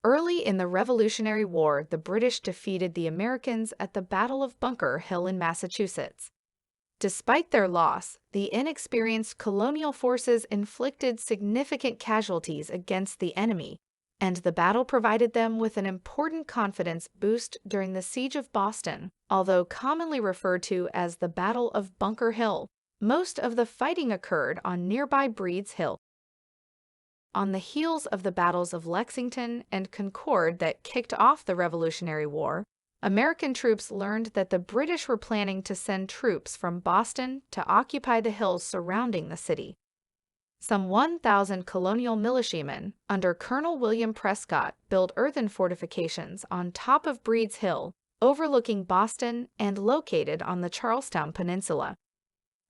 Early in the Revolutionary War, the British defeated the Americans at the Battle of Bunker Hill in Massachusetts. Despite their loss, the inexperienced colonial forces inflicted significant casualties against the enemy, and the battle provided them with an important confidence boost during the Siege of Boston. Although commonly referred to as the Battle of Bunker Hill, most of the fighting occurred on nearby Breed's Hill. On the heels of the battles of Lexington and Concord that kicked off the Revolutionary War, American troops learned that the British were planning to send troops from Boston to occupy the hills surrounding the city. Some 1,000 colonial militiamen under Colonel William Prescott built earthen fortifications on top of Breed's Hill, overlooking Boston and located on the Charlestown Peninsula.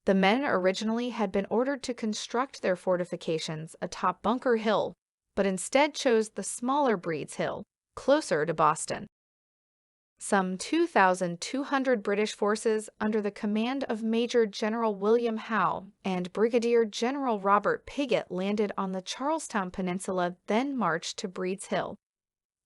The men originally had been ordered to construct their fortifications atop Bunker Hill, but instead chose the smaller Breed's Hill, closer to Boston. Some 2,200 British forces under the command of Major General William Howe and Brigadier General Robert Piggott landed on the Charlestown Peninsula, then marched to Breed's Hill.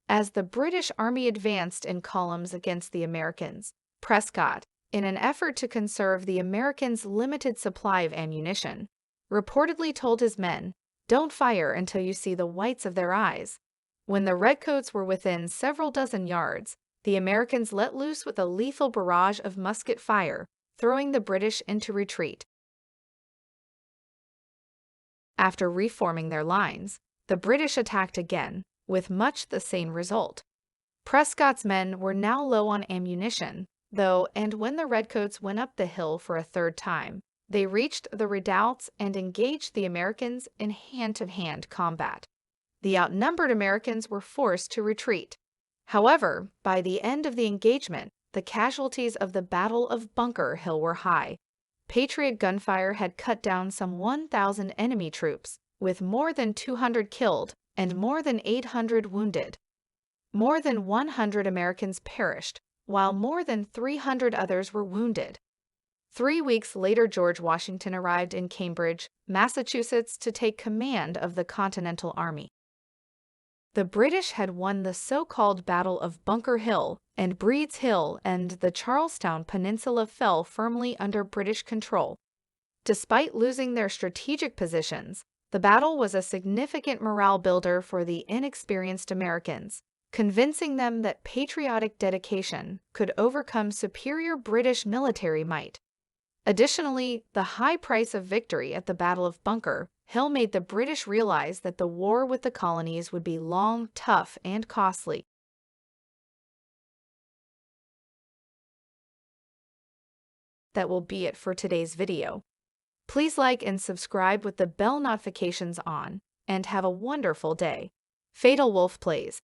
As the British Army advanced in columns against the Americans, Prescott, in an effort to conserve the Americans' limited supply of ammunition, reportedly told his men, "Don't fire until you see the whites of their eyes." When the Redcoats were within several dozen yards, the Americans let loose with a lethal barrage of musket fire, throwing the British into retreat. After reforming their lines, the British attacked again, with much the same result. Prescott's men were now low on ammunition, though, and when the Redcoats went up the hill for a third time, they reached the redoubts and engaged the Americans in hand-to-hand combat. The outnumbered Americans were forced to retreat. However, by the end of the engagement, the casualties of the Battle of Bunker Hill were high. Patriot gunfire had cut down some 1,000 enemy troops, with more than 200 killed and more than 800 wounded. More than 100 Americans perished, while more than 300 others were wounded. 3 weeks later, George Washington arrived in Cambridge, Massachusetts, to take command of the Continental Army. The British had won the so-called Battle of Bunker Hill and Breed's Hill, and the Charlestown Peninsula fell firmly under British control. Despite losing their strategic positions, the battle was a significant morale builder for the inexperienced Americans, convincing them that patriotic dedication could overcome superior British military might. Additionally, the high price of victory at the Battle of Bunker Hill made the British realize that the war with the colonies would be long, tough, and costly. That will be it for today's video. Please like and subscribe with the bell notifications on, and have a wonderful day. Fatal Wolf Plays.